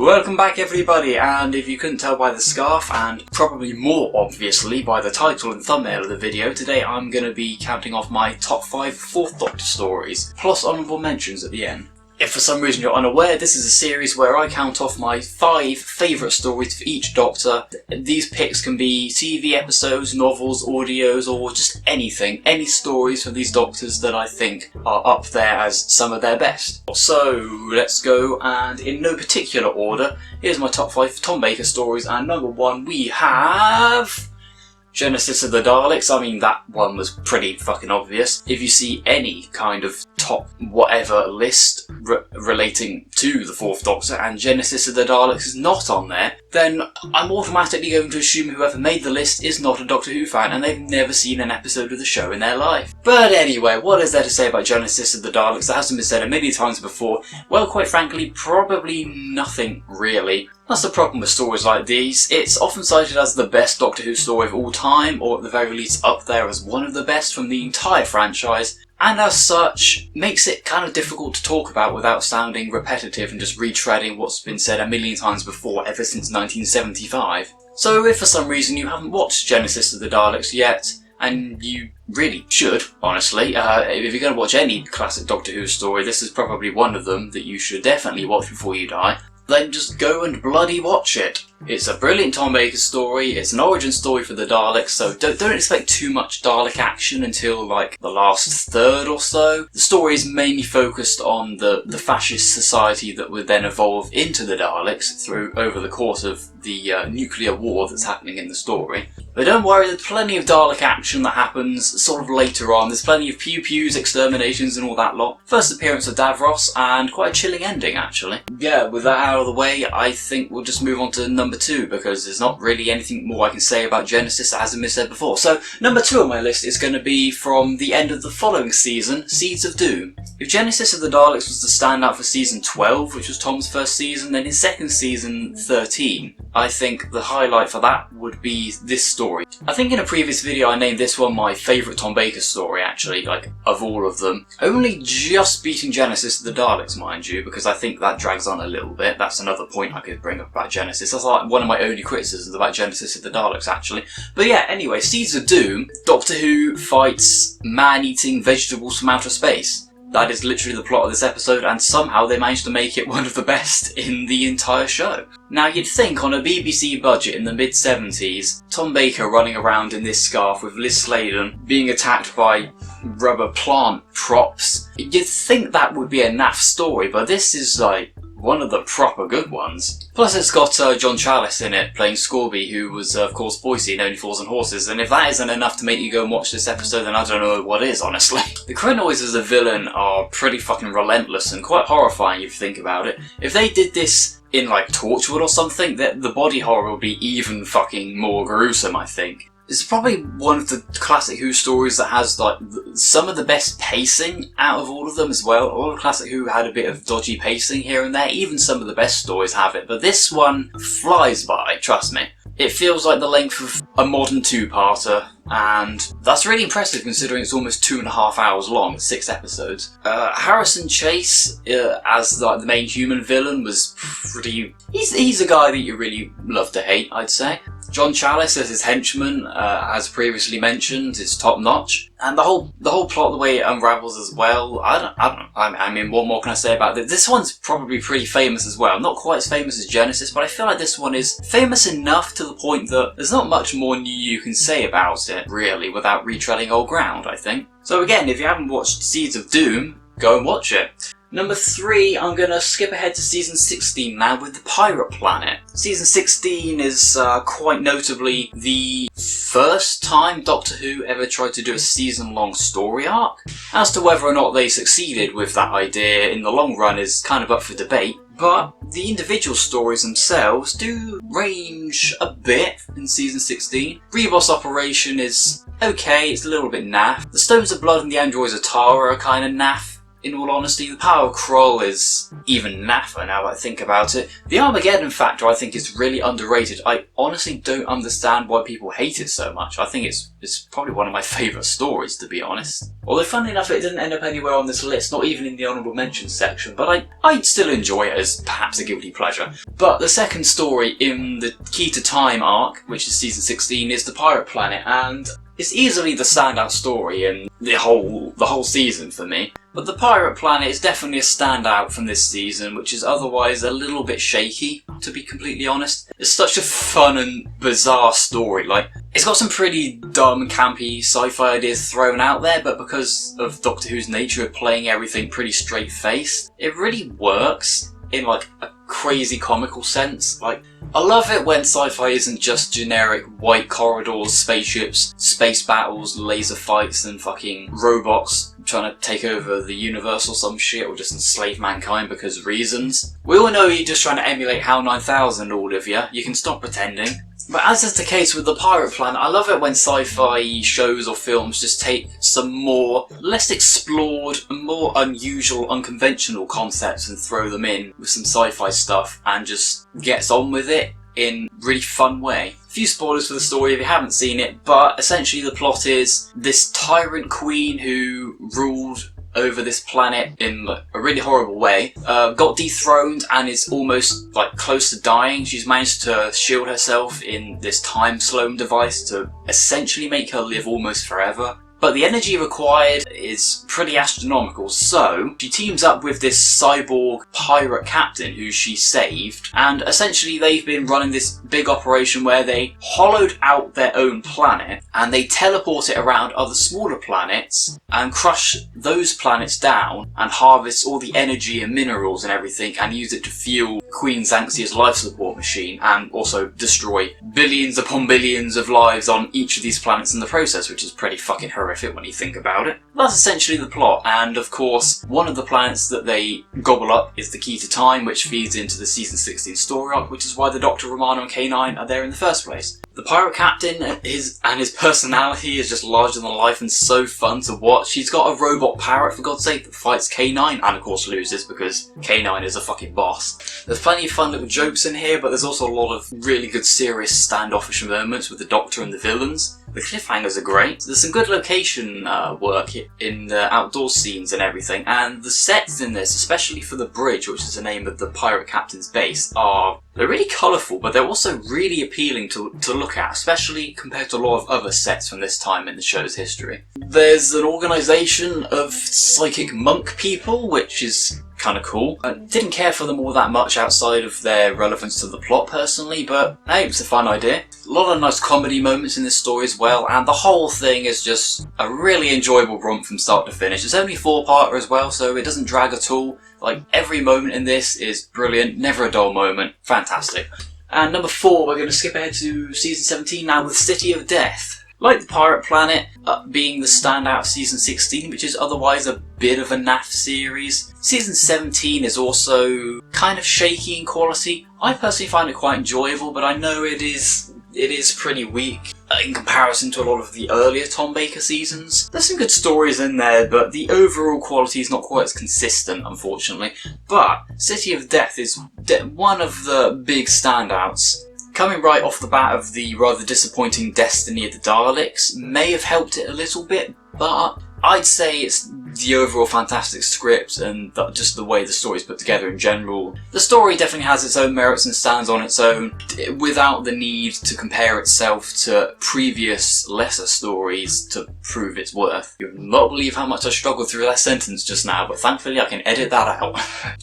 Welcome back everybody, and if you couldn't tell by the scarf, and probably more obviously by the title and thumbnail of the video, today I'm going to be counting off my top 5 Fourth Doctor stories, plus honourable mentions at the end. If for some reason you're unaware, this is a series where I count off my 5 favourite stories for each Doctor. These picks can be TV episodes, novels, audios, or just anything. Any stories from these Doctors that I think are up there as some of their best. So, let's go, and in no particular order, here's my top 5 Tom Baker stories, and number 1 we have... Genesis of the Daleks. I mean, that one was pretty fucking obvious. If you see any kind of top whatever list relating to the Fourth Doctor and Genesis of the Daleks is not on there, then I'm automatically going to assume whoever made the list is not a Doctor Who fan and they've never seen an episode of the show in their life. But anyway, what is there to say about Genesis of the Daleks that hasn't been said a million times before? Well, quite frankly, probably nothing really. That's the problem with stories like these. It's often cited as the best Doctor Who story of all time, or at the very least up there as one of the best from the entire franchise, and as such, makes it kind of difficult to talk about without sounding repetitive and just retreading what's been said a million times before ever since 1975. So if for some reason you haven't watched Genesis of the Daleks yet, and you really should, honestly, if you're going to watch any classic Doctor Who story, this is probably one of them that you should definitely watch before you die. Then just go and bloody watch it. It's a brilliant Tom Baker story, it's an origin story for the Daleks, so don't expect too much Dalek action until like the last third or so. The story is mainly focused on the fascist society that would then evolve into the Daleks over the course of the nuclear war that's happening in the story. But don't worry, there's plenty of Dalek action that happens sort of later on. There's plenty of pew-pews, exterminations and all that lot. First appearance of Davros, and quite a chilling ending actually. Yeah, with that out of the way, I think we'll just move on to number 2, because there's not really anything more I can say about Genesis that hasn't been said before. So, number 2 on my list is going to be from the end of the following season, Seeds of Doom. If Genesis of the Daleks was the standout for season 12, which was Tom's first season, then his second season, 13, I think the highlight for that would be this story. I think in a previous video I named this one my favourite Tom Baker story actually, like, of all of them. Only just beating Genesis of the Daleks, mind you, because I think that drags on a little bit. That's another point I could bring up about Genesis. That's like one of my only criticisms about Genesis of the Daleks actually. But yeah, anyway, Seeds of Doom, Doctor Who fights man-eating vegetables from outer space. That is literally the plot of this episode, and somehow they managed to make it one of the best in the entire show. Now you'd think on a BBC budget in the mid-70s, Tom Baker running around in this scarf with Liz Sladen being attacked by rubber plant props, you'd think that would be a naff story, but this is like one of the proper good ones. Plus it's got John Challis in it, playing Scorby, who was of course Boise in Only Fools and Horses, and if that isn't enough to make you go and watch this episode, then I don't know what is, honestly. The Krynoids as a villain are pretty fucking relentless and quite horrifying if you think about it. If they did this in like Torchwood or something, the body horror would be even fucking more gruesome, I think. It's probably one of the classic Who stories that has like some of the best pacing out of all of them as well. All of classic Who had a bit of dodgy pacing here and there, even some of the best stories have it, but this one flies by, trust me. It feels like the length of a modern two-parter, and that's really impressive considering it's almost 2.5 hours long, 6 episodes. Harrison Chase as like the main human villain was pretty... He's a guy that you really love to hate, I'd say. John Challis as his henchman, as previously mentioned, is top-notch. And the whole plot, the way it unravels as well, I mean, what more can I say about this? This one's probably pretty famous as well. Not quite as famous as Genesis, but I feel like this one is famous enough to the point that there's not much more new you can say about it, really, without retreading old ground, I think. So again, if you haven't watched Seeds of Doom, go and watch it. Number 3, I'm going to skip ahead to season 16 now with the Pirate Planet. Season 16 is quite notably the first time Doctor Who ever tried to do a season-long story arc. As to whether or not they succeeded with that idea in the long run is kind of up for debate, but the individual stories themselves do range a bit in season 16. Rebus Operation is okay, it's a little bit naff. The Stones of Blood and the Androids of Tara are kind of naff. in all honesty. The power of Kroll is even naffer now that I think about it. The Armageddon factor I think is really underrated. I honestly don't understand why people hate it so much. I think it's probably one of my favourite stories, to be honest. Although funnily enough it didn't end up anywhere on this list, not even in the honourable mentions section, but I'd still enjoy it as perhaps a guilty pleasure. But the second story in the Key to Time arc, which is season 16, is The Pirate Planet, and it's easily the standout story in the whole season for me. But The Pirate Planet is definitely a standout from this season, which is otherwise a little bit shaky, to be completely honest. It's such a fun and bizarre story. Like, it's got some pretty dumb, campy sci-fi ideas thrown out there, but because of Doctor Who's nature of playing everything pretty straight-faced, it really works in like a crazy comical sense. Like, I love it when sci-fi isn't just generic white corridors, spaceships, space battles, laser fights and fucking robots trying to take over the universe or some shit, or just enslave mankind because reasons. We all know you're just trying to emulate HAL 9000, all of you. You can stop pretending. But as is the case with The Pirate Planet, I love it when sci-fi shows or films just take some more less explored, more unusual, unconventional concepts and throw them in with some sci-fi stuff and just gets on with it in a really fun way. A few spoilers for the story if you haven't seen it, but essentially the plot is this tyrant queen who ruled over this planet in a really horrible way, got dethroned and is almost like close to dying. She's managed to shield herself in this time sloam device to essentially make her live almost forever. But the energy required is pretty astronomical, so she teams up with this cyborg pirate captain who she saved, and essentially they've been running this big operation where they hollowed out their own planet and they teleport it around other smaller planets and crush those planets down and harvest all the energy and minerals and everything and use it to fuel Queen Xanxia's life support machine, and also destroy billions upon billions of lives on each of these planets in the process, which is pretty fucking horrific when you think about it. That's essentially the plot, and of course one of the planets that they gobble up is the Key to Time, which feeds into the season 16 story arc, which is why the Doctor, Romana and K9 are there in the first place. The pirate captain his personality is just larger than life and so fun to watch. He's got a robot parrot, for God's sake, that fights K9 and of course loses because K9 is a fucking boss. There's plenty of fun little jokes in here, but there's also a lot of really good serious standoffish moments with the Doctor and the villains. The cliffhangers are great. There's some good location work in the outdoor scenes and everything, and the sets in this, especially for the bridge, which is the name of the pirate captain's base, they're really colourful, but they're also really appealing to look at, especially compared to a lot of other sets from this time in the show's history. There's an organisation of psychic monk people, which is kind of cool. I didn't care for them all that much outside of their relevance to the plot personally, but hey, it's a fun idea. A lot of nice comedy moments in this story as well, and the whole thing is just a really enjoyable romp from start to finish. It's only 4-parter as well, so it doesn't drag at all. Like, every moment in this is brilliant, never a dull moment, fantastic. And number 4, we're going to skip ahead to season 17 now with City of Death. Like The Pirate Planet, being the standout of season 16, which is otherwise a bit of a naff series, season 17 is also kind of shaky in quality. I personally find it quite enjoyable, but I know it is pretty weak in comparison to a lot of the earlier Tom Baker seasons. There's some good stories in there, but the overall quality is not quite as consistent, unfortunately. But City of Death is one of the big standouts. Coming right off the bat of the rather disappointing Destiny of the Daleks may have helped it a little bit, but I'd say it's the overall fantastic script and just the way the story's put together in general. The story definitely has its own merits and stands on its own without the need to compare itself to previous lesser stories to prove its worth. You will not believe how much I struggled through that sentence just now, but thankfully I can edit that out.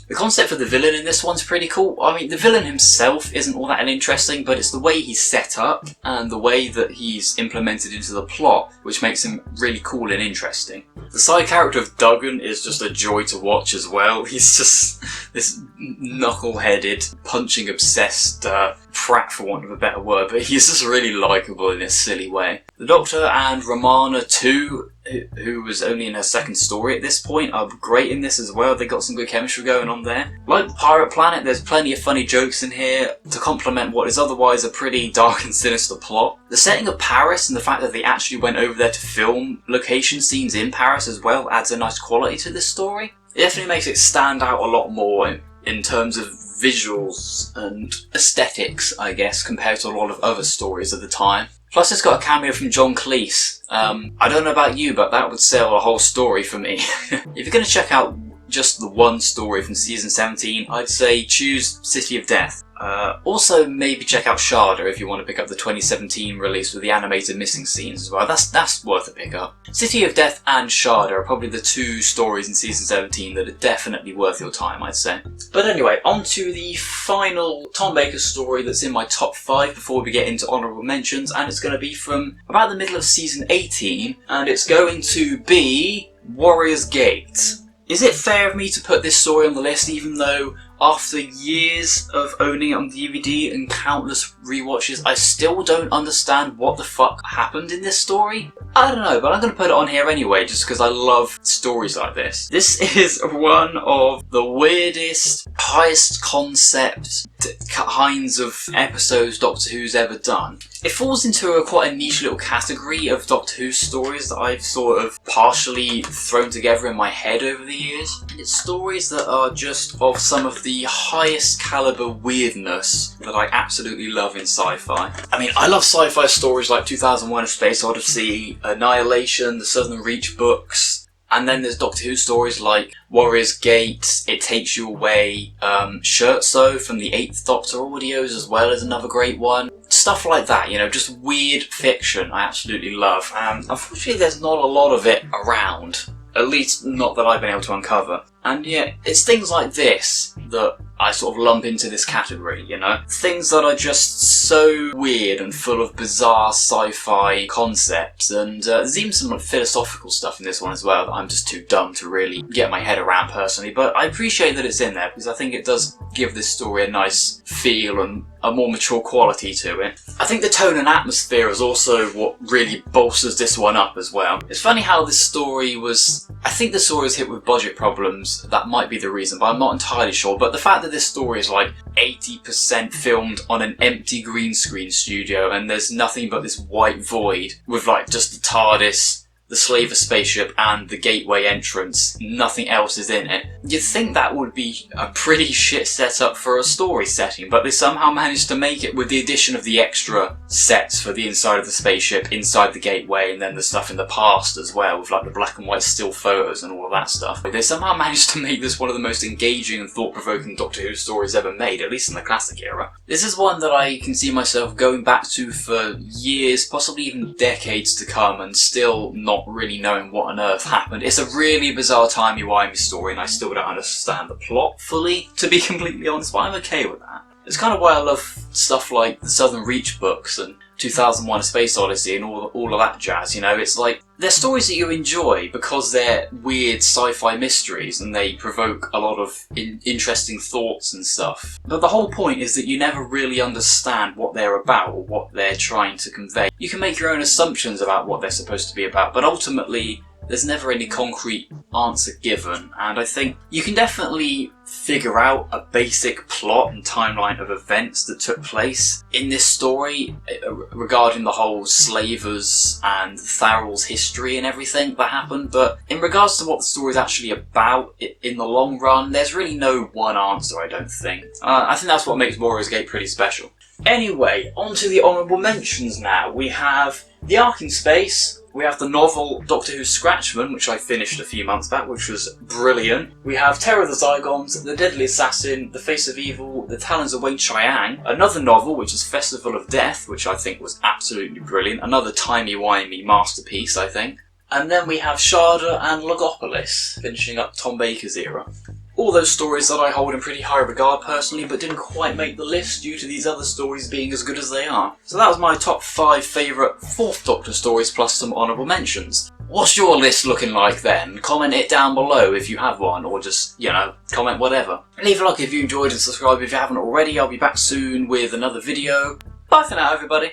The concept for the villain in this one's pretty cool. I mean, the villain himself isn't all that interesting, but it's the way he's set up and the way that he's implemented into the plot which makes him really cool and interesting. The side character of Duggan is just a joy to watch as well. He's just this knuckle-headed, punching-obsessed prat, for want of a better word, but he's just really likeable in a silly way. The Doctor and Romana too, who was only in her second story at this point, are great in this as well. They got some good chemistry going on there. Like The Pirate Planet, there's plenty of funny jokes in here to complement what is otherwise a pretty dark and sinister plot. The setting of Paris and the fact that they actually went over there to film location scenes in Paris as well adds a nice quality to this story. It definitely makes it stand out a lot more in terms of visuals and aesthetics, I guess, compared to a lot of other stories of the time. Plus it's got a cameo from John Cleese. I don't know about you, but that would sell a whole story for me. If you're going to check out just the one story from season 17, I'd say choose City of Death. Also maybe check out Sharda if you want to pick up the 2017 release with the animated missing scenes as well. That's worth a pick up. City of Death and Sharda are probably the two stories in season 17 that are definitely worth your time, I'd say. But anyway, on to the final Tom Baker story that's in my top 5 before we get into honourable mentions, and it's going to be from about the middle of season 18, and it's going to be Warrior's Gate. Is it fair of me to put this story on the list even though after years of owning it on DVD and countless rewatches, I still don't understand what the fuck happened in this story? I don't know, but I'm going to put it on here anyway just because I love stories like this. This is one of the weirdest, highest concept kinds of episodes Doctor Who's ever done. It falls into quite a niche little category of Doctor Who stories that I've sort of partially thrown together in my head over the years. It's stories that are just of some of the highest caliber weirdness that I absolutely love in sci-fi. I mean, I love sci-fi stories like 2001: A Space Odyssey, Annihilation, the Southern Reach books, and then there's Doctor Who stories like Warrior's Gate, It Takes You Away, Scherzo from the 8th Doctor audios as well as another great one. Stuff like that, you know, just weird fiction I absolutely love. Unfortunately there's not a lot of it around. At least not that I've been able to uncover. And yeah, it's things like this that I sort of lump into this category, you know? Things that are just so weird and full of bizarre sci-fi concepts, and there's even some philosophical stuff in this one as well that I'm just too dumb to really get my head around personally, but I appreciate that it's in there because I think it does give this story a nice feel and a more mature quality to it. I think the tone and atmosphere is also what really bolsters this one up as well. It's funny how this story was... I think the story was hit with budget problems. That might be the reason, but I'm not entirely sure. But the fact that this story is like 80% filmed on an empty green screen studio and there's nothing but this white void with like just the TARDIS, the Slaver spaceship and the gateway entrance, nothing else is in it. You'd think that would be a pretty shit setup for a story setting, but they somehow managed to make it with the addition of the extra sets for the inside of the spaceship, inside the gateway, and then the stuff in the past as well, with like the black and white still photos and all of that stuff. They somehow managed to make this one of the most engaging and thought-provoking Doctor Who stories ever made, at least in the classic era. This is one that I can see myself going back to for years, possibly even decades to come, and still not really knowing what on earth happened. It's a really bizarre timey-wimey story and I still don't understand the plot fully, to be completely honest, but I'm okay with that. It's kind of why I love stuff like the Southern Reach books and 2001: A Space Odyssey and all of that jazz, you know? It's like, they're stories that you enjoy because they're weird sci-fi mysteries and they provoke a lot of interesting thoughts and stuff. But the whole point is that you never really understand what they're about or what they're trying to convey. You can make your own assumptions about what they're supposed to be about, but ultimately there's never any concrete answer given, and I think you can definitely figure out a basic plot and timeline of events that took place in this story regarding the whole slavers and Tharrell's history and everything that happened, but in regards to what the story is actually about in the long run, there's really no one answer, I don't think. I think that's what makes Warrior's Gate pretty special. Anyway, on to the honourable mentions now. We have The Ark in Space. We have the novel Doctor Who Scratchman, which I finished a few months back, which was brilliant. We have Terror of the Zygons, The Deadly Assassin, The Face of Evil, The Talons of Weng Chiang. Another novel, which is Festival of Death, which I think was absolutely brilliant. Another timey-wimey masterpiece, I think. And then we have Sharda and Logopolis, finishing up Tom Baker's era. All those stories that I hold in pretty high regard personally, but didn't quite make the list due to these other stories being as good as they are. So that was my top 5 favourite 4th Doctor stories plus some honourable mentions. What's your list looking like then? Comment it down below if you have one, or just, you know, comment whatever. Leave a like if you enjoyed and subscribe if you haven't already. I'll be back soon with another video. Bye for now, everybody.